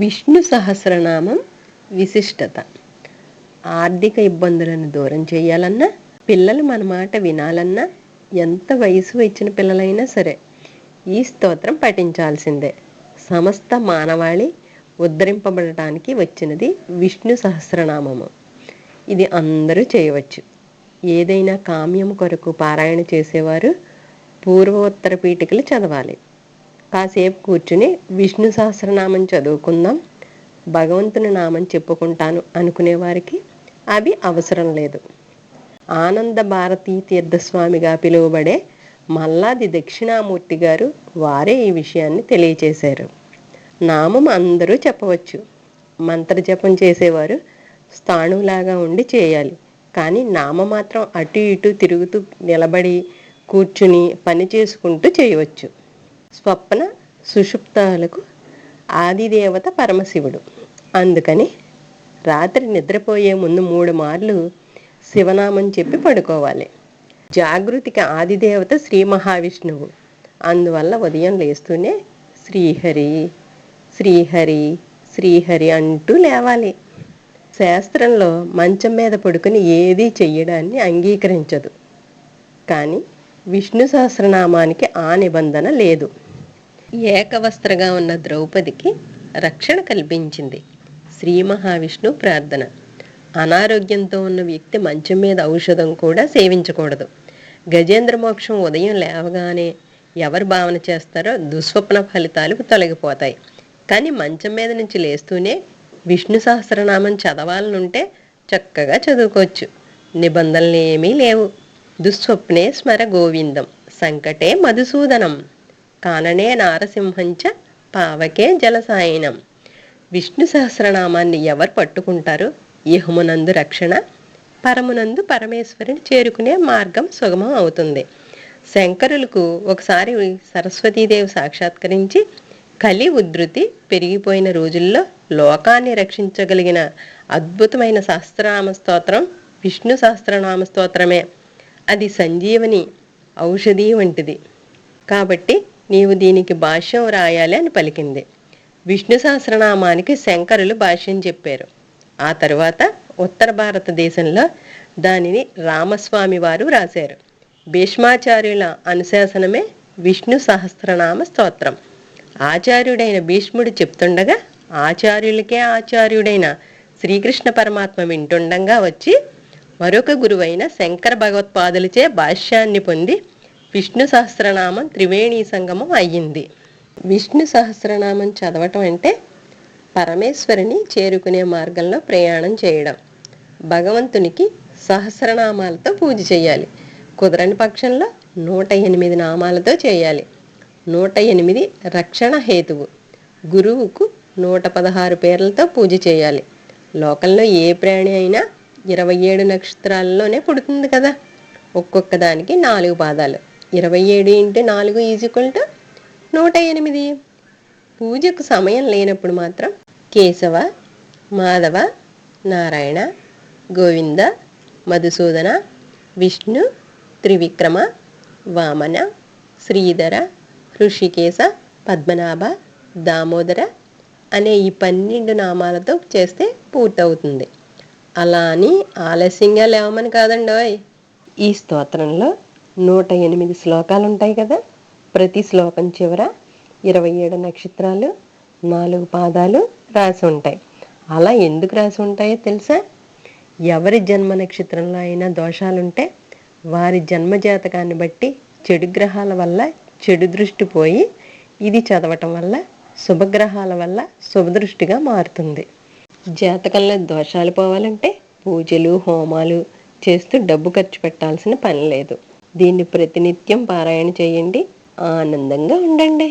విష్ణు సహస్రనామం విశిష్టత. ఆర్థిక ఇబ్బందులను దూరం చేయాలన్నా, పిల్లలు మన మాట వినాలన్నా, ఎంత వయసు వచ్చిన పిల్లలైనా సరే ఈ స్తోత్రం పఠించాల్సిందే. సమస్త మానవాళి ఉద్ధరింపబడటానికి వచ్చినది విష్ణు సహస్రనామము. ఇది అందరూ చేయవచ్చు. ఏదైనా కామ్యం కొరకు పారాయణ చేసేవారు పూర్వోత్తర పీఠికలు చదవాలి. కాసేపు కూర్చుని విష్ణు సహస్రనామం చదువుకుందాం, భగవంతుని నామం చెప్పుకుంటాను అనుకునేవారికి అవి అవసరం లేదు. ఆనంద భారతీ తీర్థస్వామిగా పిలువబడే మల్లాది దక్షిణామూర్తి గారు వారే ఈ విషయాన్ని తెలియచేశారు. నామం అందరూ చెప్పవచ్చు. మంత్రజపం చేసేవారు స్థాణులాగా ఉండి చేయాలి. కానీ నామ మాత్రం అటు ఇటు తిరుగుతూ నిలబడి కూర్చుని పని చేసుకుంటూ చేయవచ్చు. స్వప్న సుషుప్తాలకు ఆదిదేవత పరమశివుడు. అందుకని రాత్రి నిద్రపోయే ముందు 3 మార్లు శివనామం చెప్పి పడుకోవాలి. జాగృతికి ఆదిదేవత శ్రీ మహావిష్ణువు. అందువల్ల ఉదయం లేస్తూనే శ్రీహరి శ్రీహరి శ్రీహరి అంటూ లేవాలి. శాస్త్రంలో మంచం మీద పడుకుని ఏదీ చెయ్యడాన్ని అంగీకరించదు. కానీ విష్ణు సహస్రనామానికి ఆ నిబంధన లేదు. ఏకవస్త్రగా ఉన్న ద్రౌపదికి రక్షణ కల్పించింది శ్రీ మహావిష్ణువు ప్రార్థన. అనారోగ్యంతో ఉన్న వ్యక్తి మంచం మీద ఔషధం కూడా సేవించకూడదు. గజేంద్ర మోక్షం ఉదయం లేవగానే ఎవరు భావన చేస్తారో దుస్వప్న ఫలితాలు తొలగిపోతాయి. కానీ మంచం మీద నుంచి లేస్తూనే విష్ణు సహస్రనామం చదవాలనుంటే చక్కగా చదువుకోవచ్చు. నిబంధనలు ఏమీ లేవు. దుస్వప్నే స్మర గోవిందం, సంకటే మధుసూదనం, కాననే నారసింహంచ పావకే జలసాయనం. విష్ణు సహస్రనామాన్ని ఎవరు పట్టుకుంటారో ఇహమునందు రక్షణ, పరమునందు పరమేశ్వరుని చేరుకునే మార్గం సుగమం అవుతుంది. శంకరులకు ఒకసారి సరస్వతీదేవి సాక్షాత్కరించి కలి ఉద్ధృతి పెరిగిపోయిన రోజుల్లో లోకాన్ని రక్షించగలిగిన అద్భుతమైన సహస్రనామ స్తోత్రం విష్ణు సహస్రనామ స్తోత్రమే. అది సంజీవని ఔషధి వంటిది. కాబట్టి నీవు దీనికి భాష్యం రాయాలి అని పలికింది. విష్ణు సహస్రనామానికి శంకరులు భాష్యం చెప్పారు. ఆ తరువాత ఉత్తర భారతదేశంలో దానిని రామస్వామి వారు రాశారు. భీష్మాచార్యుల అనుశాసనమే విష్ణు సహస్రనామ స్తోత్రం. ఆచార్యుడైన భీష్ముడు చెప్తుండగా ఆచార్యులకే ఆచార్యుడైన శ్రీకృష్ణ పరమాత్మ వింటుండగా వచ్చి మరొక గురువైన శంకర భగవత్పాదులచే భాష్యాన్ని పొంది విష్ణు సహస్రనామం త్రివేణీ సంగమం అయ్యింది. విష్ణు సహస్రనామం చదవటం అంటే పరమేశ్వరుని చేరుకునే మార్గంలో ప్రయాణం చేయడం. భగవంతునికి సహస్రనామాలతో పూజ చేయాలి. కుదరని పక్షంలో 108 నామాలతో చేయాలి. 108 రక్షణ హేతువు. గురువుకు 116 పేర్లతో పూజ చేయాలి. లోకంలో ఏ ప్రాణి అయినా 27 నక్షత్రాలలోనే పుడుతుంది కదా. ఒక్కొక్క దానికి 4 పాదాలు. 27 × 4 = 108. పూజకు సమయం లేనప్పుడు మాత్రం కేశవ, మాధవ, నారాయణ, గోవింద, మధుసూదన, విష్ణు, త్రివిక్రమ, వామన, శ్రీధర, హృషికేశ, పద్మనాభ, దామోదర అనే ఈ 12 నామాలతో చేస్తే పూర్తవుతుంది. అలా అని ఆలస్యంగా లేవమని కాదండోయ్. ఈ స్తోత్రంలో 108 శ్లోకాలు ఉంటాయి కదా. ప్రతి శ్లోకం చివర 27 నక్షత్రాలు, 4 పాదాలు రాసి ఉంటాయి. అలా ఎందుకు రాసి ఉంటాయో తెలుసా? ఎవరి జన్మ నక్షత్రంలో అయినా దోషాలుంటే వారి జన్మజాతకాన్ని బట్టి చెడు గ్రహాల వల్ల చెడు దృష్టి పోయి ఇది చదవటం వల్ల శుభగ్రహాల వల్ల శుభదృష్టిగా మారుతుంది. జాతకంలో దోషాలు పోవాలంటే పూజలు హోమాలు చేస్తూ డబ్బు ఖర్చు పెట్టాల్సిన పని లేదు. దీన్ని ప్రతినిత్యం పారాయణ చేయండి, ఆనందంగా ఉండండి.